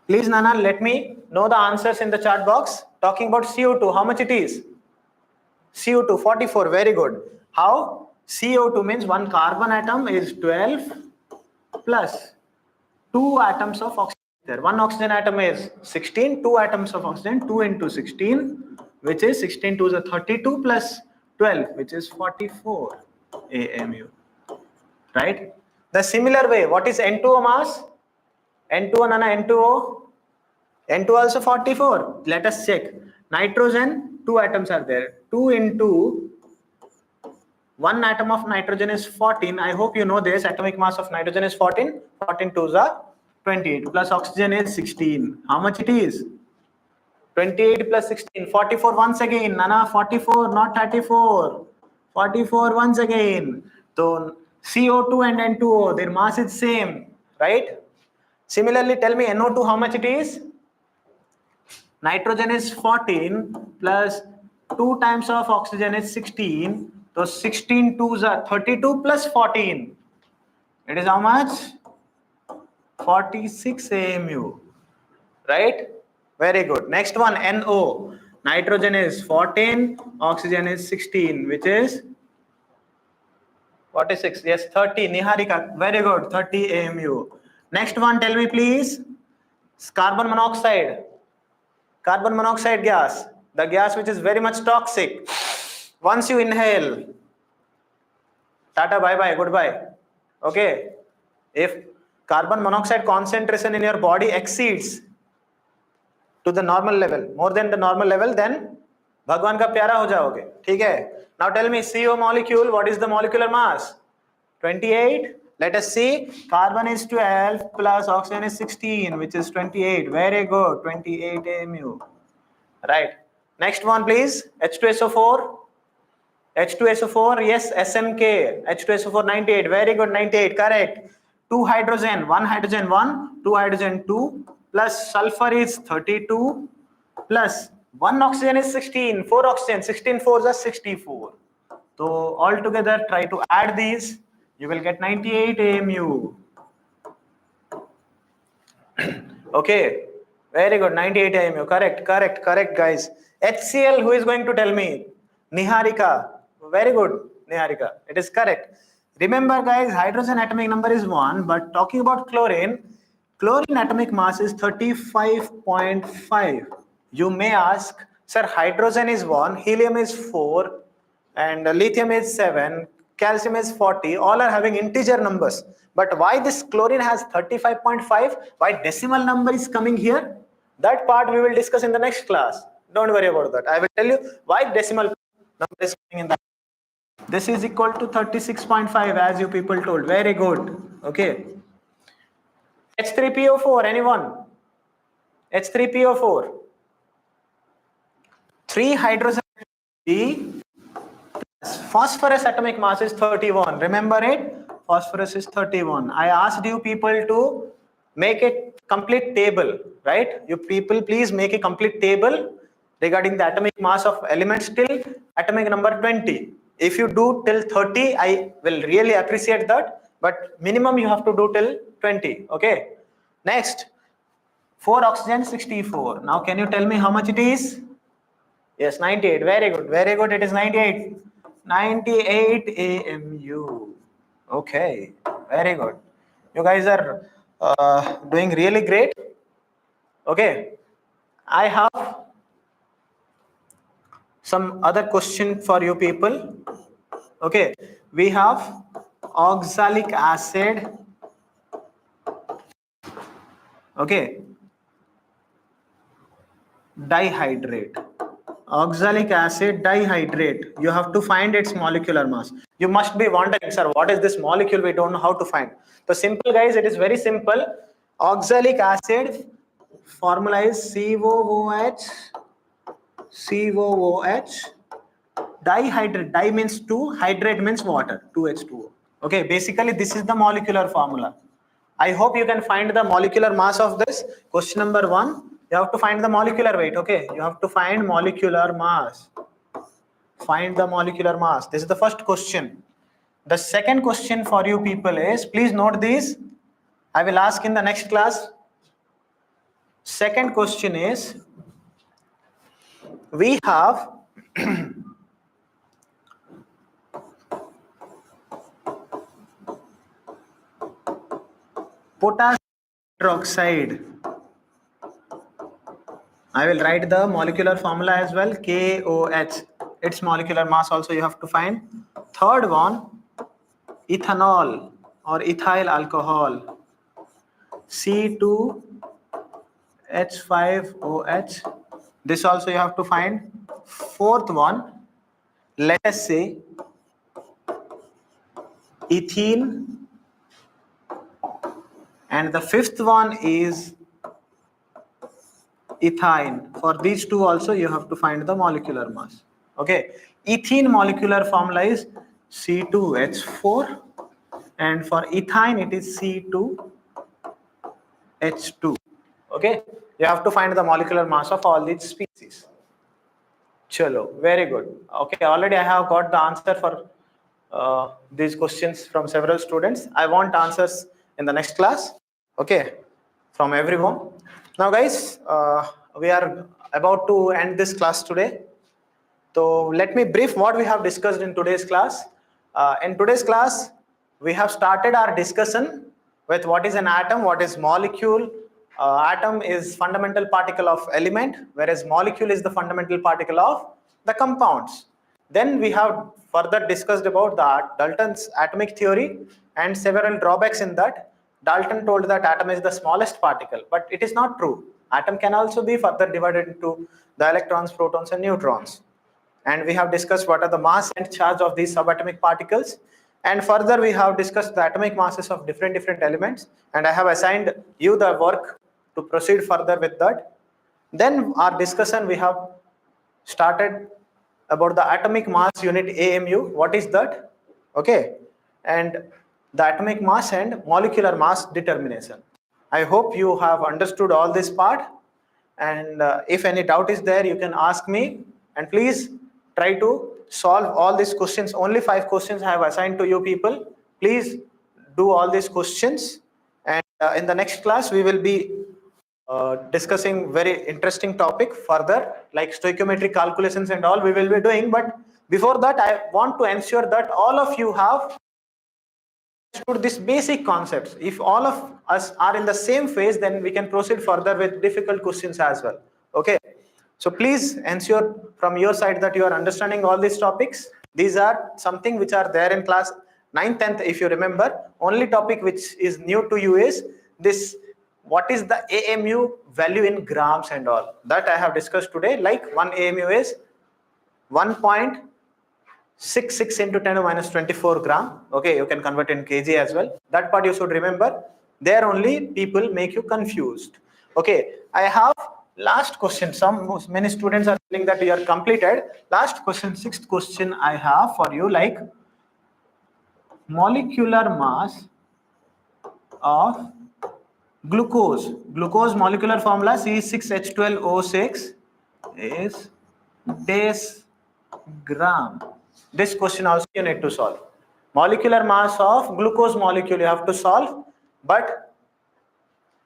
Please, Nana, let me know the answers in the chat box. Talking about CO2, how much it is? CO2, 44, very good. How? CO2 means one carbon atom is 12 plus 2 atoms of oxygen. There, one oxygen atom is 16, 2 atoms of oxygen, 2 into 16, which is 16 to the 32 plus 12, which is 44 AMU. Right? The similar way, what is N2O mass? N2O, Nana, N2O. N2 also 44. Let us check. Nitrogen, 2 atoms are there. 2 into 1 atom of nitrogen is 14. I hope you know this. Atomic mass of nitrogen is 14. 14 2s are 28. Plus oxygen is 16. How much it is? 28 plus 16. 44 once again. Nana, 44, not 34. 44 once again. So CO2 and N2O, their mass is same, right? Similarly, tell me NO2 how much it is? Nitrogen is 14 plus 2 times of oxygen is 16. So 16 twos are 32 plus 14. It is how much? 46 AMU. Right? Very good. Next one, NO. Nitrogen is 14, oxygen is 16, which is 46. Yes, 30. Niharika, very good. 30 AMU. Next one, tell me please. Carbon monoxide. Carbon monoxide gas, the gas which is very much toxic. Once you inhale, tata, bye bye, goodbye. Okay. If carbon monoxide concentration in your body exceeds to the normal level, more than the normal level, then भगवान का प्यारा हो जाओगे. ठीक है. Now tell me, CO molecule, what is the molecular mass? 28. Let us see. Carbon is 12 plus oxygen is 16, which is 28. Very good. 28 AMU. Right. Next one, please. H2SO4. H2SO4. Yes, SMK. H2SO4 98. Very good. 98. Correct. 2 hydrogen. 1 hydrogen 1. 2 hydrogen 2. Plus sulfur is 32. Plus 1 oxygen is 16. 4 oxygen. 16 4s are 64. So altogether, try to add these. You will get 98 AMU. Okay. Very good. 98 AMU. Correct, guys. HCl, who is going to tell me? Niharika. Very good, Niharika. It is correct. Remember, guys, hydrogen atomic number is 1, but talking about chlorine atomic mass is 35.5. You may ask, sir, hydrogen is 1, helium is 4, and lithium is 7, calcium is 40. All are having integer numbers. But why this chlorine has 35.5? Why decimal number is coming here? That part we will discuss in the next class. Don't worry about that. I will tell you why decimal number is coming in that. This is equal to 36.5 as you people told. Very good. Okay. H3PO4, anyone? H3PO4. 3 hydrogen phosphorus atomic mass is 31. Remember it? Phosphorus is 31. I asked you people to make a complete table, right? You people please make a complete table regarding the atomic mass of elements till atomic number 20. If you do till 30, I will really appreciate that. But minimum you have to do till 20. Okay. Next, 4 oxygen 64. Now can you tell me how much it is? Yes, 98. Very good. Very good. It is 98. 98 AMU. Okay. Very good. You guys are doing really great. Okay. I have some other question for you people. Okay. We have oxalic acid. Okay. Dihydrate. Oxalic acid dihydrate. You have to find its molecular mass. You must be wondering, sir, what is this molecule? We don't know how to find. So simple, guys, it is very simple. Oxalic acid formula is COOH. Dihydrate. Di means 2, hydrate means water, 2H2O. Okay, basically this is the molecular formula. I hope you can find the molecular mass of this. Question number 1. You have to find the molecular weight. Okay, you have to find molecular mass. Find the molecular mass. This is the first question. The second question for you people is, please note these. I will ask in the next class. Second question is, we have potassium hydroxide. I will write the molecular formula as well, KOH. Its molecular mass also you have to find. Third one, ethanol or ethyl alcohol, C2H5OH. This also you have to find. Fourth one, let us say ethene. And the fifth one is ethine. For these two also you have to find the molecular mass. Okay. Ethene molecular formula is C2H4 and for ethyne it is C2H2. Okay, you have to find the molecular mass of all these species. Chalo, very good. Okay, already I have got the answer for these questions from several students. I want answers in the next class. Okay, from everyone. Now guys, we are about to end this class today. So let me brief what we have discussed in today's class. In today's class, we have started our discussion with what is an atom, what is molecule. Atom is fundamental particle of element, whereas molecule is the fundamental particle of the compounds. Then we have further discussed about the Dalton's atomic theory and several drawbacks in that. Dalton told that atom is the smallest particle, but it is not true. Atom can also be further divided into the electrons, protons, and neutrons. And we have discussed what are the mass and charge of these subatomic particles, and further we have discussed the atomic masses of different elements, and I have assigned you the work to proceed further with that. Then our discussion we have started about the atomic mass unit AMU. What is that? Okay, and the atomic mass and molecular mass determination. I hope you have understood all this part, and if any doubt is there, you can ask me, and please try to solve all these questions. Only 5 questions I have assigned to you people. Please do all these questions, and in the next class we will be discussing very interesting topic further, like stoichiometric calculations and all we will be doing. But before that, I want to ensure that all of you have understood these basic concepts. If all of us are in the same phase, then we can proceed further with difficult questions as well. Okay, so please ensure from your side that you are understanding all these topics. These are something which are there in class 9th, 10th. If you remember, only topic which is new to you is this: what is the AMU value in grams and all that I have discussed today. Like 1 AMU is 1.66 into 10 to minus 24 gram. Okay, you can convert in kg as well. That part you should remember. There only people make you confused. Okay, I have last question. Many students are telling that you are completed. Last question, 6th question I have for you, like molecular mass of glucose. Glucose molecular formula C6H12O6 is gram. This question also you need to solve. Molecular mass of glucose molecule you have to solve, but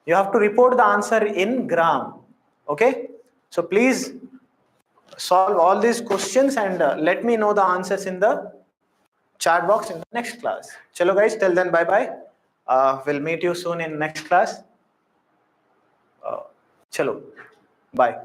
you have to report the answer in gram. Okay, so please solve all these questions and let me know the answers in the chat box in the next class. Chalo guys, till then, bye bye. We'll meet you soon in next class. Chalo, bye.